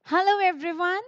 Hello everyone.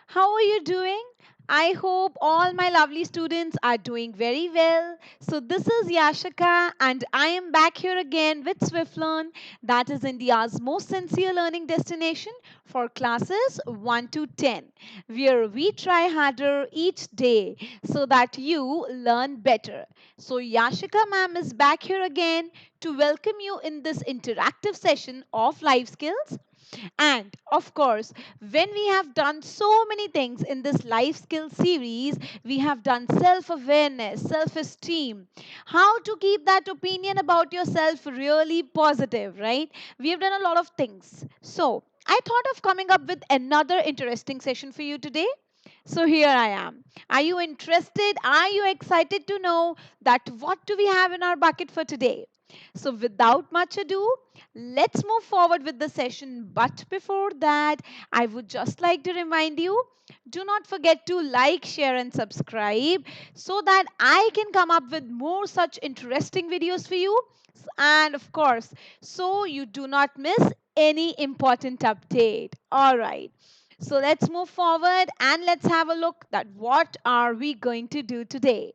How are you doing? I hope all my lovely students are doing very well. So this is Yashika and I am back here again with SwiftLearn, that is India's most sincere learning destination for classes 1 to 10, where we try harder each day so that you learn better. So Yashika ma'am is back here again to welcome you in this interactive session of life skills. And of course, when we have done so many things in this life skill series, we have done self awareness, self esteem, how to keep that opinion about yourself really positive, right? We have done a lot of things. So, I thought of coming up with another interesting session for you today. So here I am. Are you interested? Are you excited to know that what do we have in our bucket for today? So without much ado, let's move forward with the session. But before that, I would just like to remind you, do not forget to like, share and subscribe so that I can come up with more such interesting videos for you. And of course, so you do not miss any important update. All right. So let's move forward and let's have a look at what are we going to do today.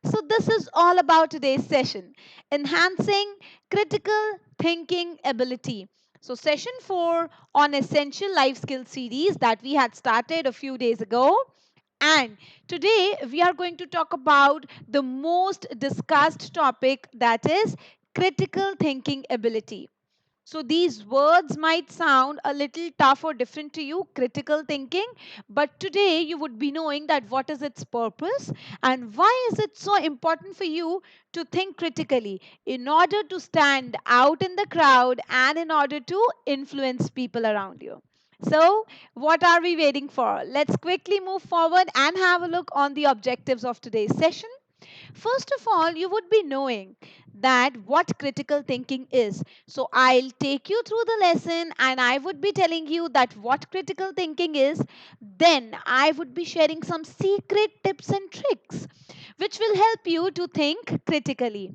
So this is all about today's session, enhancing critical thinking ability. So session 4 on essential life skill series that we had started a few days ago. And today we are going to talk about the most discussed topic, that is critical thinking ability. So these words might sound a little tough or different to you, critical thinking, but today you would be knowing that what is its purpose and why is it so important for you to think critically in order to stand out in the crowd and in order to influence people around you. So, what are we waiting for? Let's quickly move forward and have a look on the objectives of today's session. First of all, you would be knowing that what critical thinking is. So I'll take you through the lesson and I would be telling you that what critical thinking is. Then I would be sharing some secret tips and tricks which will help you to think critically.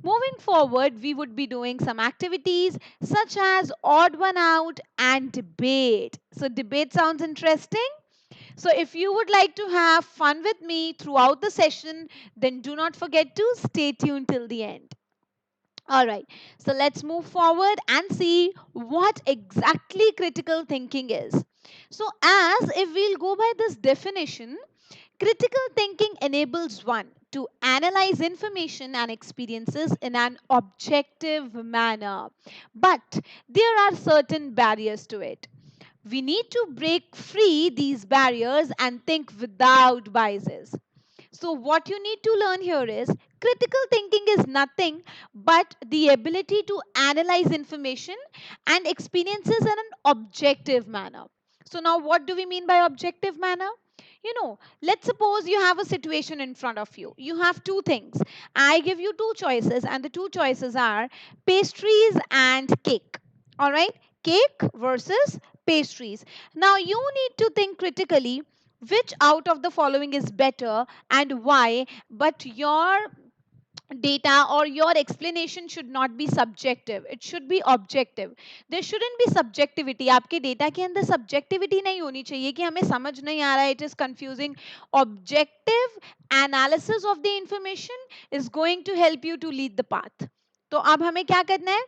Moving forward, we would be doing some activities such as odd one out and debate. So debate sounds interesting. So, if you would like to have fun with me throughout the session, then do not forget to stay tuned till the end. All right, so let's move forward and see what exactly critical thinking is. So, as if we'll go by this definition, critical thinking enables one to analyze information and experiences in an objective manner. But there are certain barriers to it. We need to break free these barriers and think without biases. So, what you need to learn here is critical thinking is nothing but the ability to analyze information and experiences in an objective manner. So, now what do we mean by objective manner? Let's suppose you have a situation in front of you. You have two things. I give you two choices, and the two choices are pastries and cake. All right, cake versus pastries. Now, you need to think critically which out of the following is better and why, but your data or your explanation should not be subjective, it should be objective. There shouldn't be subjectivity. आपके data के अंदर subjectivity नहीं होनी चाहिए कि हमें समझ नहीं आ रहा है, it is confusing. Objective analysis of the information is going to help you to lead the path. तो अब हमें क्या करना है,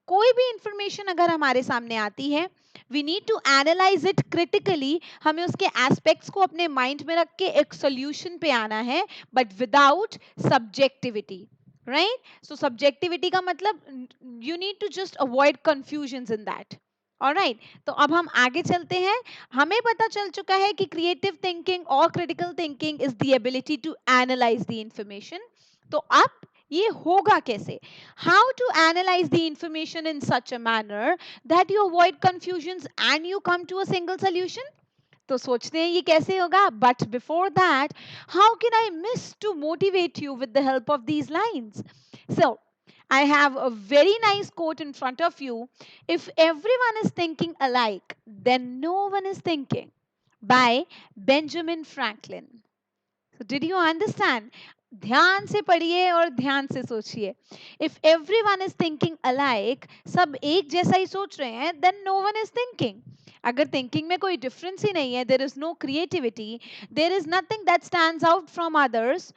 कोई भी इंफॉर्मेशन अगर हमारे सामने आती है, we need to analyse it critically. हमें उसके एस्पेक्ट्स को अपने माइंड में रख के एक सोल्यूशन पे आना है, but without subjectivity. Right, so subjectivity का मतलब you need to just avoid confusion in that. Alright, तो अब हम आगे चलते हैं. हमें पता चल चुका है कि क्रिएटिव थिंकिंग और critical thinking is the ability to analyse the information. तो अब ये होगा कैसे? How to analyze the information in such a manner that you avoid confusions and you come to a single solution? तो सोचते हैं ये कैसे होगा, but before that, how can I miss to motivate you with the help of these lines? So, I have a very nice quote in front of you. If everyone is thinking alike, then no one is thinking, by Benjamin Franklin. So did you understand? ध्यान से पढ़िए और ध्यान से सोचिए. If everyone is thinking alike, सब एक जैसा ही सोच रहे हैं, then no one is thinking. अगर थिंकिंग में कोई डिफरेंस ही नहीं है, there is no creativity, there is nothing that stands out from others,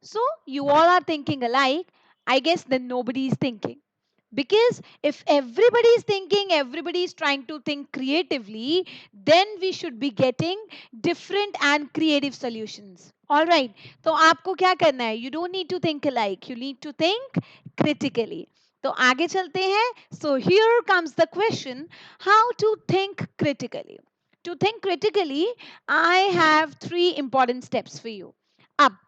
so you all are thinking alike, I guess then nobody is thinking. Because if everybody is thinking, everybody is trying to think creatively, then we should be getting different and creative solutions. All right. तो आपको क्या करना है? You don't need to think alike. You need to think critically. तो आगे चलते हैं. So here comes the question, how to think critically. To think critically, I have three important steps for you. अब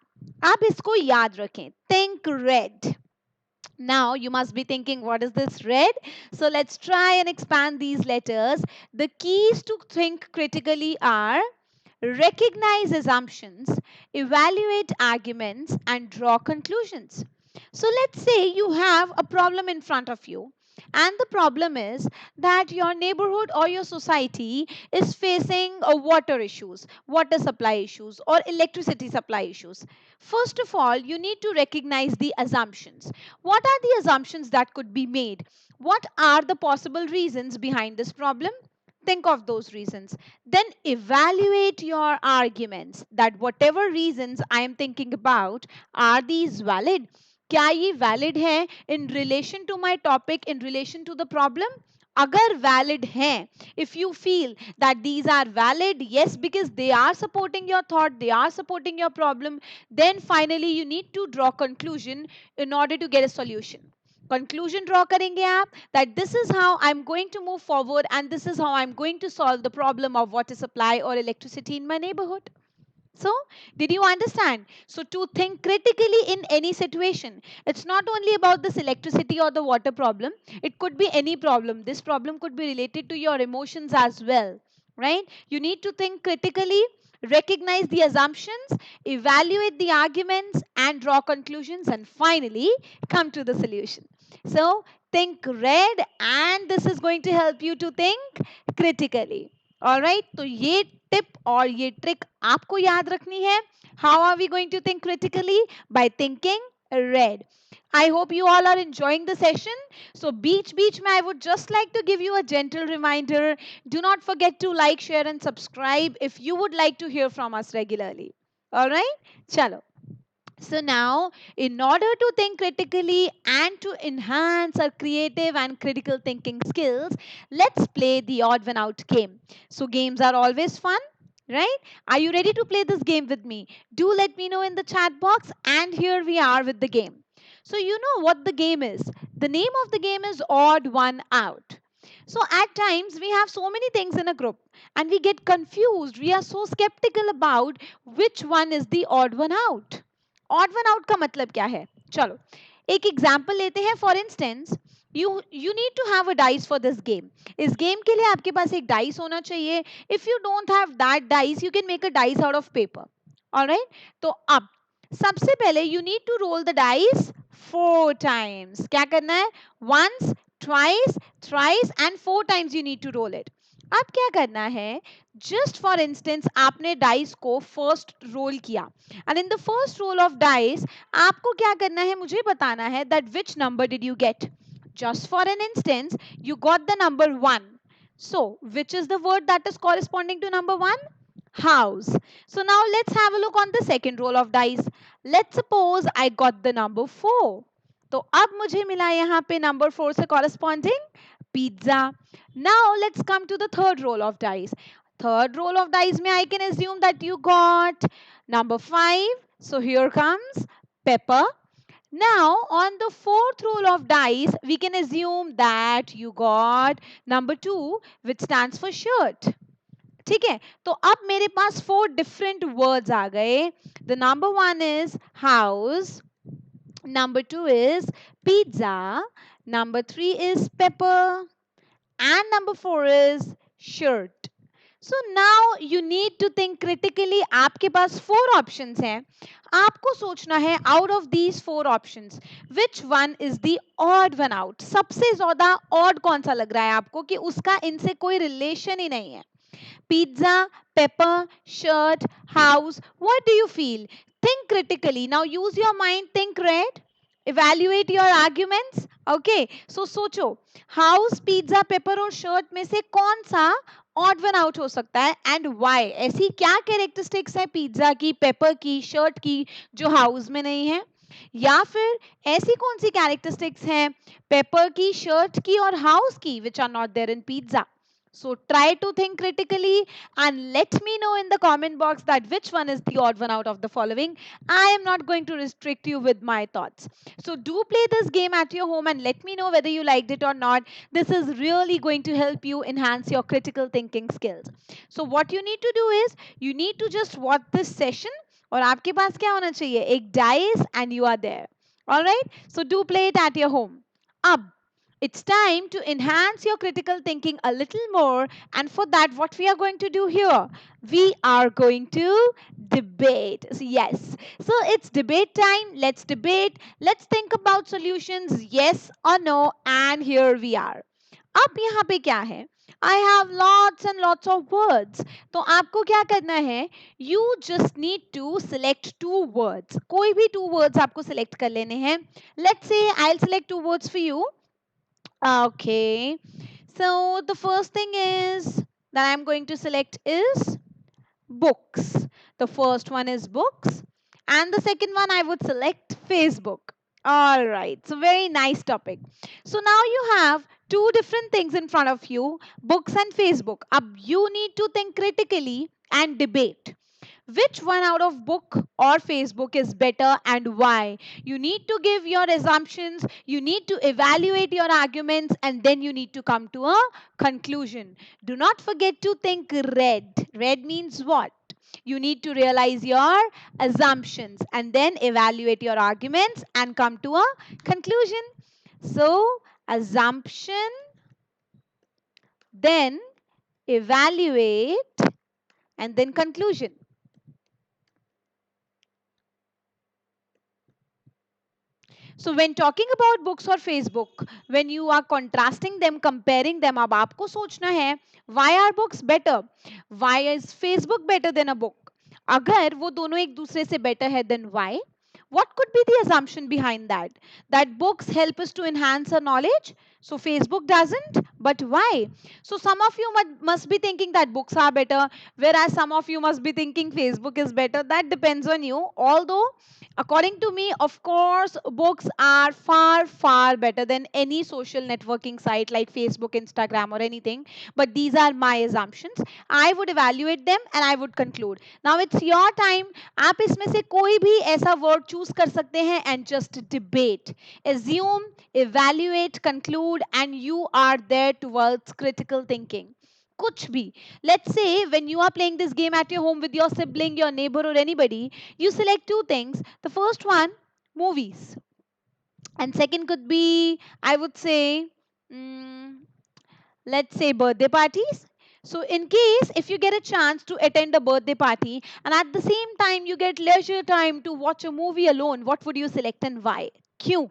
आप इसको याद रखें. Think red. Now you must be thinking, what is this red? So let's try and expand these letters. The keys to think critically are recognize assumptions, evaluate arguments, and draw conclusions. So let's say you have a problem in front of you, and the problem is that your neighborhood or your society is facing water issues, water supply issues, or electricity supply issues. First of all, you need to recognize the assumptions. What are the assumptions that could be made? What are the possible reasons behind this problem? Think of those reasons. Then evaluate your arguments, that whatever reasons I am thinking about, are these valid? क्या ये valid है in relation to my topic, in relation to the problem? अगर valid हैं, if you feel that these are valid, yes, because they are supporting your thought, they are supporting your problem, then finally you need to draw conclusion in order to get a solution. Conclusion draw करेंगे आप that this is how I'm going to move forward and this is how I'm going to solve the problem of water supply or electricity in my neighborhood. So, did you understand? So, to think critically in any situation, it's not only about this electricity or the water problem, it could be any problem. This problem could be related to your emotions as well, right? You need to think critically, recognize the assumptions, evaluate the arguments, and draw conclusions, and finally come to the solution. So, think red, and this is going to help you to think critically. All right, तो ये tip और ये trick आपको याद रखनी है. How are we going to think critically? By thinking red. I hope you all are enjoying the session. So beach mein I would just like to give you a gentle reminder. Do not forget to like, share and subscribe if you would like to hear from us regularly. All right? Chalo. So now, in order to think critically and to enhance our creative and critical thinking skills, let's play the odd one out game. So games are always fun, right? Are you ready to play this game with me? Do let me know in the chat box. And here we are with the game. So you know what the game is. The name of the game is odd one out. So at times we have so many things in a group and we get confused. We are so skeptical about which one is the odd one out. Odd one out का मतलब क्या है? चलो एक example लेते हैं. For instance you need to have a dice for this game. इस game के लिए आपके पास एक डाइस होना चाहिए. If you don't have that dice you can make a dice out of paper. Alright, तो अब सबसे पहले you need to roll the dice 4 times. क्या करना है? Once, twice, thrice and 4 times you need to roll it. अब क्या करना है? जस्ट फॉर इंस्टेंस आपने डाइस को फर्स्ट रोल किया and in the first role of dice आपको क्या करना है? मुझे बताना है that which number did you get. Just for an instance you got the number 1. So which is the word that is corresponding to number 1? House. So now let's have a look on the second roll of dice. Let's suppose I got the number 4. तो अब मुझे मिला यहाँ पे number 4 से corresponding pizza. Now let's come to the third roll of dice. Third roll of dice में I can assume that you got number 5. So here comes pepper. Now on the fourth roll of dice we can assume that you got number 2 which stands for shirt. ठीक है, तो अब मेरे पास 4 different words आ गए. The number 1 is house, number 2 is pizza, number 3 is pepper, and number 4 is shirt. So now you need to think critically. आपके पास 4 options हैं. आपको सोचना है out of these 4 options which one is the odd one out. सबसे ज्यादा odd कौन सा लग रहा है आपको कि उसका इनसे कोई relation ही नहीं है. Pizza, pepper, shirt, house. What do you feel? Think critically. Now use your mind. Think red. Evaluate your arguments. Okay. So सोचो house, pizza, pepper और shirt में से कौन सा ऑड वन आउट हो सकता है एंड वाई, ऐसी क्या कैरेक्टरिस्टिक्स है पिज्जा की, पेपर की, शर्ट की जो हाउस में नहीं है, या फिर ऐसी कौन सी कैरेक्टरिस्टिक्स हैं पेपर की, शर्ट की और हाउस की which are not there in pizza. So try to think critically and let me know in the comment box that which one is the odd one out of the following. I am not going to restrict you with my thoughts. So do play this game at your home and let me know whether you liked it or not. This is really going to help you enhance your critical thinking skills. So what you need to do is you need to just watch this session और आपके पास क्या होना चाहिए, एक dice and you are there. All right? So do play it at your home. अब it's time to enhance your critical thinking a little more. And for that, what we are going to do here, we are going to debate. So, yes. So it's debate time. Let's debate. Let's think about solutions, yes or no. And here we are. अब यहाँ पे क्या है, I have lots and lots of words. तो आपको क्या करना है, you just need to select two words. कोई भी two words आपको select कर लेने हैं. Let's say I'll select two words for you. Okay. So the first thing is that I'm going to select is books. The first one is books. And the second one I would select Facebook. All right. So very nice topic. So now you have two different things in front of you, books and Facebook. You need to think critically and debate which one out of book or Facebook is better and why. You need to give your assumptions, you need to evaluate your arguments, and then you need to come to a conclusion. Do not forget to think red. Red means what? You need to realize your assumptions and then evaluate your arguments and come to a conclusion. So, assumption, then evaluate, and then conclusion. So when talking about books or Facebook, when you are contrasting them, comparing them, अब आपको सोचना है why are books better? Why is Facebook better than a book? अगर वो दोनों एक दूसरे से better है, then why? What could be the assumption behind that? That books help us to enhance our knowledge, so Facebook doesn't. But why? So some of you must be thinking that books are better, whereas some of you must be thinking Facebook is better. That depends on you. Although according to me, of course, books are far, far better than any social networking site like Facebook, Instagram, or anything. But these are my assumptions. I would evaluate them and I would conclude. Now it's your time. आप इसमें से कोई भी ऐसा word choose कर सकते हैं and just debate. Assume, evaluate, conclude, and you are there towards critical thinking. कुछ भी. Let's say when you are playing this game at your home with your sibling, your neighbor, or anybody, you select two things. The first one, movies. And second could be, I would say, mm, let's say birthday parties. So in case if you get a chance to attend a birthday party and at the same time you get leisure time to watch a movie alone, what would you select and why? Q.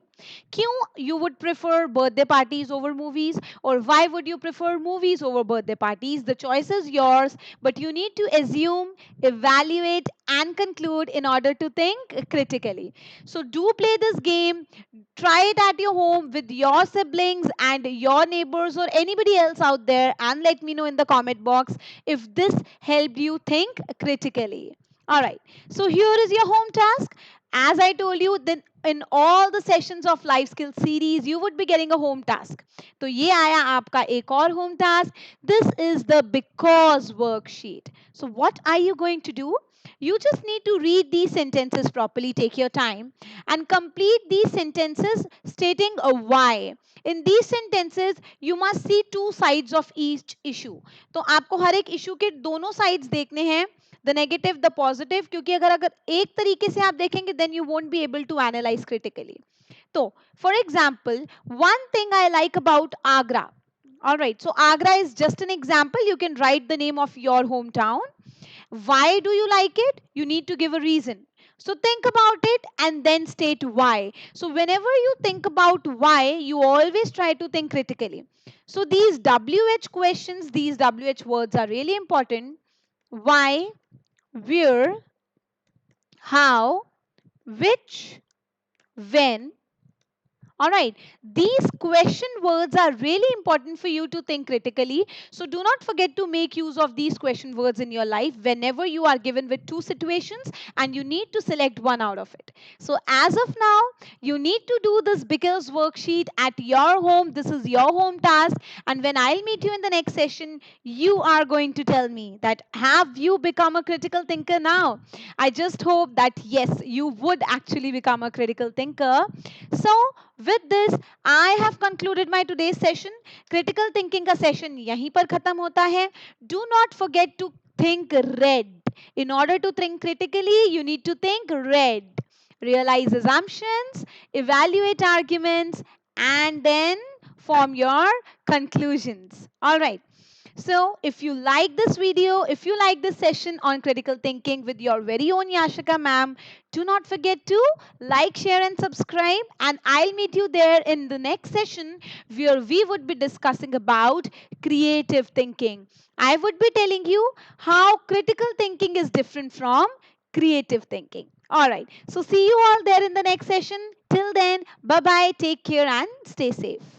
Q, you would prefer birthday parties over movies, or why would you prefer movies over birthday parties? The choice is yours, but you need to assume, evaluate, and conclude in order to think critically. So do play this game. Try it at your home with your siblings and your neighbors or anybody else out there, and let me know in the comment box if this helped you think critically. All right, so here is your home task. As I told you, then in all the sessions of life skill series you would be getting a home task. तो ये आया आपका एक और home task. This is the because worksheet. So what are you going to do? You just need to read these sentences properly, take your time, and complete these sentences stating a why. In these sentences, you must see two sides of each issue. तो आपको हर एक issue के दोनों sides देखने हैं, the negative, the positive, क्योंकि अगर अगर एक तरीके से आप देखेंगे, then you won't be able to analyze critically. So, for example, one thing I like about Agra. All right, so Agra is just an example. You can write the name of your hometown. Why do you like it? You need to give a reason. So think about it and then state why. So whenever you think about why, you always try to think critically. So these WH questions, these WH words are really important. Why, where, how, which, when, All right. These question words are really important for you to think critically. So do not forget to make use of these question words in your life whenever you are given with two situations and you need to select one out of it. So as of now, you need to do this Bickers worksheet at your home. This is your home task. And when I'll meet you in the next session, you are going to tell me that have you become a critical thinker now? I just hope that yes, you would actually become a critical thinker. So with this, I have concluded my today's session. Critical thinking का session यहीं पर खत्म होता है. Do not forget to think red. In order to think critically, you need to think red. Realize assumptions, evaluate arguments, and then form your conclusions. All right. So, if you like this video, if you like this session on critical thinking with your very own Yashika ma'am, do not forget to like, share, and subscribe. And I'll meet you there in the next session where we would be discussing about creative thinking. I would be telling you how critical thinking is different from creative thinking. All right. So, see you all there in the next session. Till then, bye bye, take care, and stay safe.